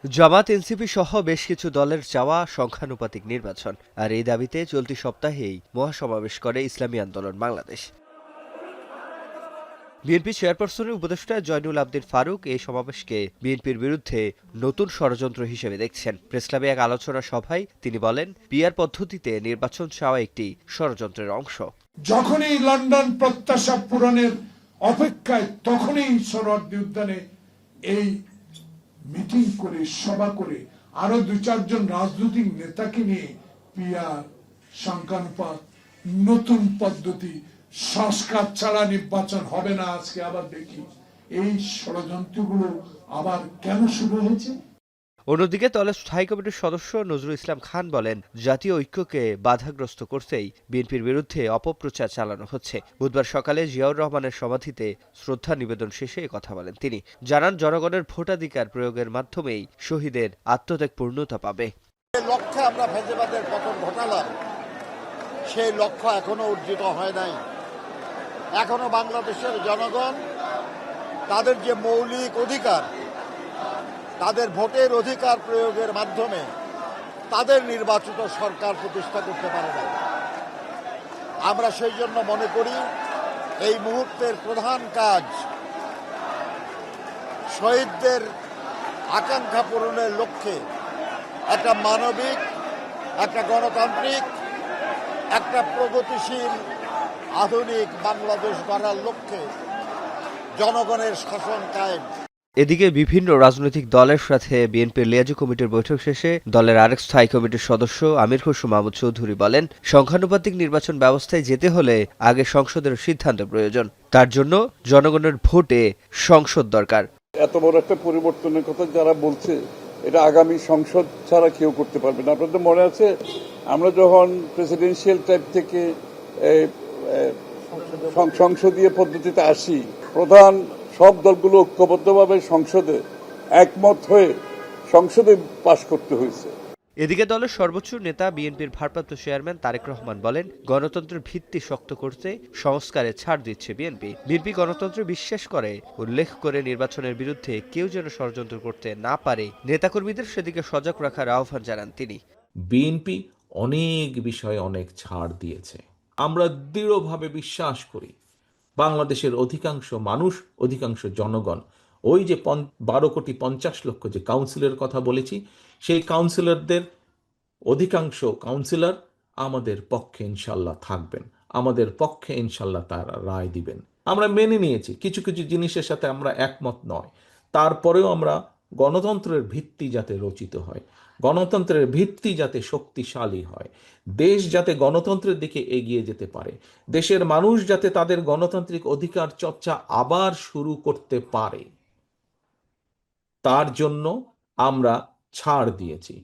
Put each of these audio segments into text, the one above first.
জামাত, NCP সহ বেশ কিছু দলের চাওয়া সংখ্যানুপাতিক নির্বাচন, আর এই দাবিতে চলতি সপ্তাহেই মহাসমাবেশ করে ইসলামী আন্দোলন বাংলাদেশ। বিএনপি চেয়ারপারসনের উপদেষ্টা জয়নুল আবদীন ফারুক এই সমাবেশকে বিএনপির বিরুদ্ধে নতুন ষড়যন্ত্র হিসেবে দেখছেন। প্রেসক্লাবে এক আলোচনা সভায় তিনি বলেন, পিআর পদ্ধতিতে নির্বাচন চাওয়া একটি ষড়যন্ত্রের অংশ। যখনই লন্ডন প্রত্যাশা পূরণের অপেক্ষায় তখনই সোহরাওয়ার্দী উদ্যানে এই মিটিং করে, সভা করে, আরো 2-4 জন রাজনৈতিক নেতাকে নিয়ে পিআর, সংখ্যানুপাত, নতুন পদ্ধতি, সংস্কার ছাড়া নির্বাচন হবে না। আজকে আবার দেখি এই ষড়যন্ত্রগুলো আবার কেন শুরু হয়েছে। অন্যদিকে দলের স্থায়ী কমিটির সদস্য নজরুল ইসলাম খান বলেন, জাতীয় ঐক্যকে বাধাগ্রস্ত করতেই বিএনপির বিরুদ্ধে অপপ্রচার চালানো হচ্ছে। বুধবার সকালে জিয়াউর রহমানের সমাধিতে শ্রদ্ধা নিবেদন শেষে কথা বলেন তিনি। জানান, জনগণের ভোটাধিকার প্রয়োগের মাধ্যমেই শহীদের আত্মত্যাগ পূর্ণতা পাবে। লক্ষ্যে আমরা ফেসিবাদের পতন ঘটালাম, সেই লক্ষ্য এখনো অর্জিত হয় নাই। এখনো বাংলাদেশের জনগণ তাদের যে মৌলিক অধিকার, তাদের ভোটের অধিকার প্রয়োগের মাধ্যমে তাদের নির্বাচিত সরকার প্রতিষ্ঠা করতে পারে না। আমরা সেই জন্য মনে করি এই মুহূর্তের প্রধান কাজ শহীদদের আকাঙ্ক্ষা পূরণের লক্ষ্যে একটা মানবিক, একটা গণতান্ত্রিক, একটা প্রগতিশীল আধুনিক বাংলাদেশ গড়ার লক্ষ্যে জনগণের শাসন কায়েম। এদিকে বিভিন্ন রাজনৈতিক দলের সাথে বিএনপির লিয়াজু কমিটির বৈঠক শেষে দলের আরেক স্থায়ী কমিটির সদস্য আমির খসরু মাহমুদ চৌধুরী বলেন, সংখ্যানুপাতিক নির্বাচন ব্যবস্থায় যেতে হলে আগে সংসদের সিদ্ধান্ত প্রয়োজন। তার জন্য জনগণের ভোটে সংসদ দরকার। এত বড় একটা পরিবর্তনের কথা যারা বলছে, এটা আগামী সংসদ ছাড়া কেউ করতে পারবে না। আপনাদের মনে আছে আমরা যখন প্রেসিডেন্সিয়াল টাইপ থেকে সংসদীয় পদ্ধতিতে আসি, প্রধান সব দলগুলো ঐক্যবদ্ধভাবে সংসদে একমত হয়ে সংসদে পাশ করতে হয়েছে। এদিকে দলের সর্বোচ্চ নেতা বিএনপির ভারপ্রাপ্ত চেয়ারম্যান তারেক রহমান বলেন, গণতন্ত্রের ভিত্তি শক্ত করতে সংস্কারে ছাড় দিচ্ছে বিএনপি। বিএনপি গণতন্ত্রে বিশ্বাস করে, উল্লেখ করে নির্বাচনের বিরুদ্ধে কেউ যেন ষড়যন্ত্র করতে না পারে নেতাকর্মীদের সেদিকে সজাগ রাখার আহ্বান জানান তিনি। বিএনপি অনেক বিষয়ে অনেক ছাড় দিয়েছে। আমরা দৃঢ়ভাবে বিশ্বাস করি বাংলাদেশের অধিকাংশ মানুষ, অধিকাংশ জনগণ, ওই যে 12,50,00,000 যে কাউন্সিলরের কথা বলেছি, সেই কাউন্সিলরদের অধিকাংশ কাউন্সিলর আমাদের পক্ষে ইনশাল্লাহ থাকবেন, আমাদের পক্ষে ইনশাল্লাহ তারা রায় দিবেন। আমরা মেনে নিয়েছি কিছু কিছু জিনিসের সাথে আমরা একমত নয়, তারপরেও আমরা গণতন্ত্রের ভিত্তি যাতে রচিত হয়, গণতন্ত্রের ভিত্তি যাতে শক্তিশালী হয়, দেশ যাতে গণতন্ত্রের দিকে এগিয়ে যেতে পারে, দেশের মানুষ যাতে তাদের গণতান্ত্রিক অধিকার চর্চা আবার শুরু করতে পারে, তার জন্য আমরা ছাড় দিয়েছি।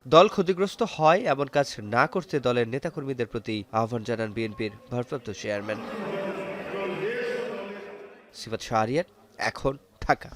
দল ক্ষতিগ্রস্ত হয় এমন কাজ না করতে দলের নেতাকর্মীদের প্রতি আহ্বান জানান বিএনপির ভারপ্রাপ্ত চেয়ারম্যান। সিফাত শাহরিয়ার, এখন, ঢাকা।